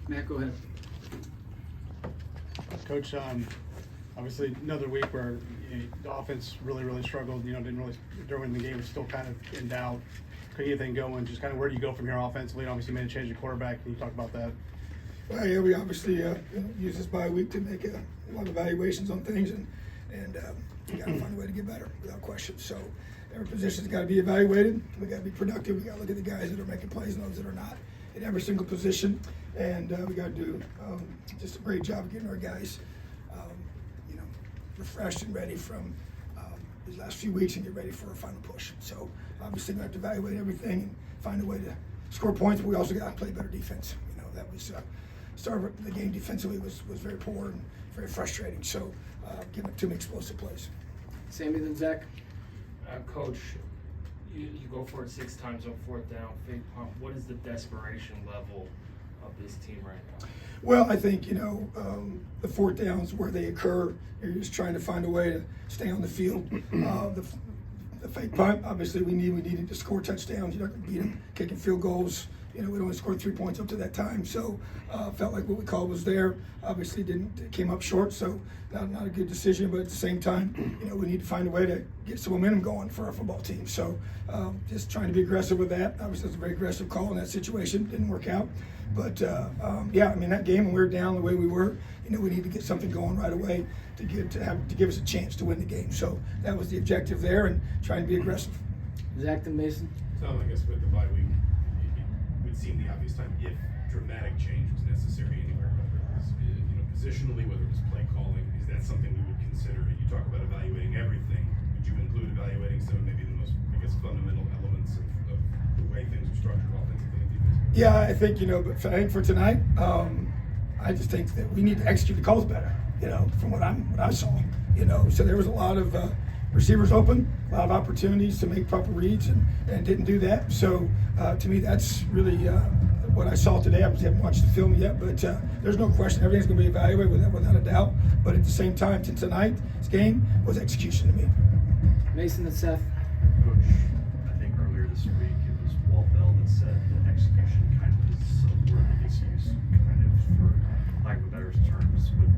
Matt, go ahead. Coach, obviously another week where the offense really struggled. Didn't really during the game was still kind of in doubt. Couldn't get anything going. Just kind of where do you go from here offensively? And obviously, made a change at quarterback. Can you talk about that? Well, yeah, we obviously use this bye week to make a lot of evaluations on things, and we got to find a way to get better without question. So every position's got to be evaluated. We got to be productive. We got to look at the guys that are making plays and those that are not in every single position, and we got to do just a great job of getting our guys, refreshed and ready from these last few weeks and get ready for a final push. So obviously we have to evaluate everything and find a way to score points, but we also got to play better defense. That was start of the game defensively was very poor and very frustrating. So giving up too many explosive plays. Sammy, then Zach. Coach, you go for it 6 times on 4th down, fake punt. What is the desperation level of this team right now? Well, I think, the 4th downs where they occur, you're just trying to find a way to stay on the field. The fake punt, obviously we needed to score touchdowns. You're not going to beat them kicking field goals. We'd only scored 3 points up to that time, so felt like what we called was there. Obviously came up short, so not a good decision, but at the same time, we need to find a way to get some momentum going for our football team. So just trying to be aggressive with that. Obviously, it's a very aggressive call in that situation. Didn't work out. But, that game, when we were down the way we were, we need to get something going right away to give us a chance to win the game. So that was the objective there, and trying to be aggressive. Zach and Mason. So I guess with the bye week, it would seem the obvious time if dramatic change was necessary anywhere, whether it was positionally, whether it was play calling. Is that something we would consider? You talk about evaluating everything. Would you include evaluating some of maybe the most, fundamental elements of the way things are structured offensively and defensively? Yeah, I think but I think for tonight, I just think that we need to execute the calls better. From what I saw. So there was a lot of receivers open, a lot of opportunities to make proper reads, and didn't do that. So to me, that's really what I saw today. I haven't watched the film yet, but there's no question everything's going to be evaluated without a doubt. But at the same time, tonight's game was execution to me. Mason and Seth. Coach, I think earlier this week it was Walt Bell that said that execution kind of is a word that gets used kind of for lack of better terms with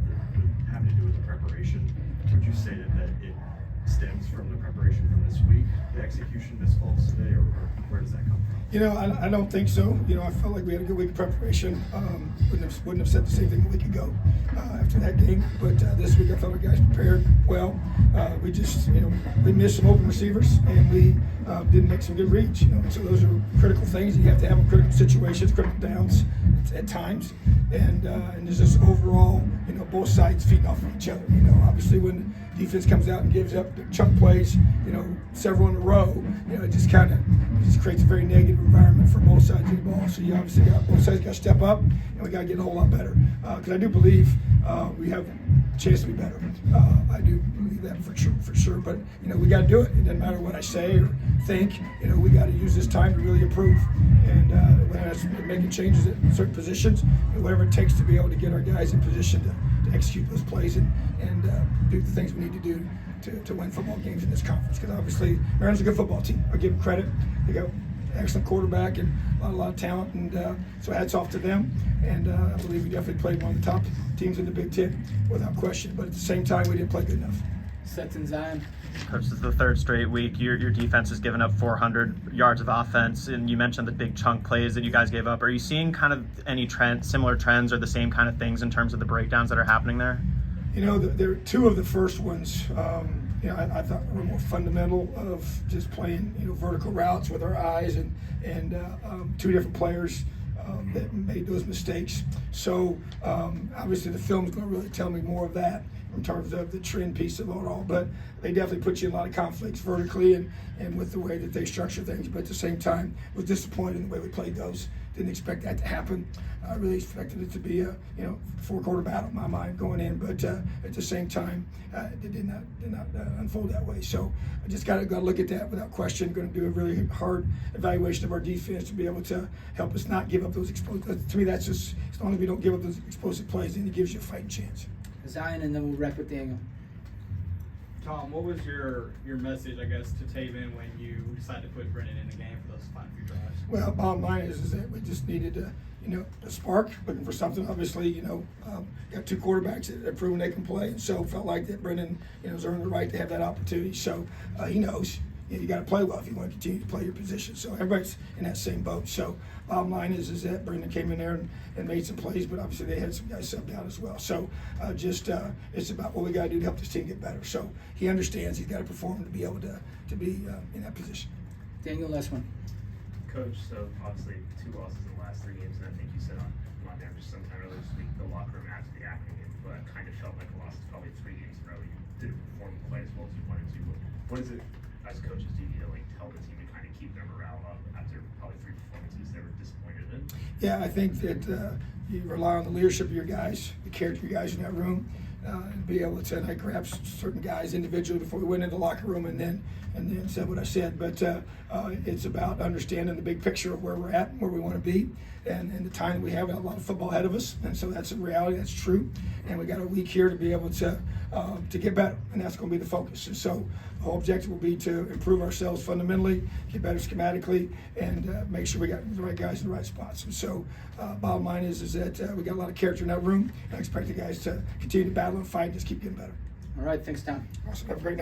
having to do with the preparation. Would you say that it stems from the preparation from this week, the execution misfalls today, or where does that come from? I don't think so. I felt like we had a good week of preparation. Wouldn't have said the same thing a week ago after that game. But this week I felt our guys prepared well. We just, we missed some open receivers and we didn't make some good reads. So those are critical things. You have to have in critical situations, critical downs at times. And there's just overall, both sides feeding off of each other. Obviously when the defense comes out and gives up big chunk plays, several in a row, it just creates a very negative environment for both sides of the ball. So you obviously both sides got to step up, and we got to get a whole lot better. Because I do believe we have a chance to be better. I do believe that for sure. But we got to do it. It doesn't matter what I say or think. We got to use this time to really improve. And whether that's making changes at certain positions, whatever it takes to be able to get our guys in position to execute those plays and do the things we need to do to win football games in this conference. Because obviously Maryland's a good football team. I give them credit. They got an excellent quarterback and a lot of talent, and so hats off to them. And I believe we definitely played one of the top teams in the Big Ten without question. But at the same time, we didn't play good enough. Seth and Zion. Coach, this is the 3rd straight week. Your defense has given up 400 yards of offense, and you mentioned the big chunk plays that you guys gave up. Are you seeing kind of any similar trends or the same kind of things in terms of the breakdowns that are happening there? There are 2 of the first ones. I thought were more fundamental of just playing, vertical routes with our eyes, and 2 different players that made those mistakes. So obviously the film's going to really tell me more of that in terms of the trend piece of it all, but they definitely put you in a lot of conflicts vertically and with the way that they structure things. But at the same time, was disappointed in the way we played those. Didn't expect that to happen. I really expected it to be a 4-quarter battle in my mind going in, but at the same time, it did not unfold that way. So I just got to look at that without question. Going to do a really hard evaluation of our defense to be able to help us not give up those explosive. To me, that's just as long as we don't give up those explosive plays, then it gives you a fighting chance. Zion, and then we'll wrap with Daniel. Tom, what was your message, I guess, to Taven when you decided to put Brennan in the game for those final few drives? Well, bottom line is that we just needed to, a spark, looking for something. Obviously, got two quarterbacks that have proven they can play, and so felt like that Brennan, has earned the right to have that opportunity. So he knows you got to play well if you want to continue to play your position. So everybody's in that same boat. So bottom line is that Brendan came in there and made some plays, but obviously they had some guys subbed out as well. So it's about what we got to do to help this team get better. So he understands he's got to perform to be able to be in that position. Daniel, last one. Coach, so obviously 2 losses in the last 3 games, and I think you said on average sometime earlier this week, the locker room after the Akron game, but kind of felt like a loss probably 3 games in a row. You didn't perform quite as well as you wanted to. What is it, as coaches, do you need to tell the team to kind of keep their morale up after probably 3 performances they were disappointed in? Yeah, I think that you rely on the leadership of your guys, the character of your guys in that room, and be able to grab certain guys individually before we went into the locker room and then said what I said. But it's about understanding the big picture of where we're at, where we want to be, and the time that we have. A lot of football ahead of us, and so that's a reality. That's true, and we got a week here to be able to get better, and that's going to be the focus. And so the whole objective will be to improve ourselves fundamentally, get better schematically, and make sure we got the right guys in the right spots. And so bottom line is that we got a lot of character in that room, and I expect the guys to continue to battle and fight and just keep getting better. All right, thanks, Tom. Awesome. Have a great night.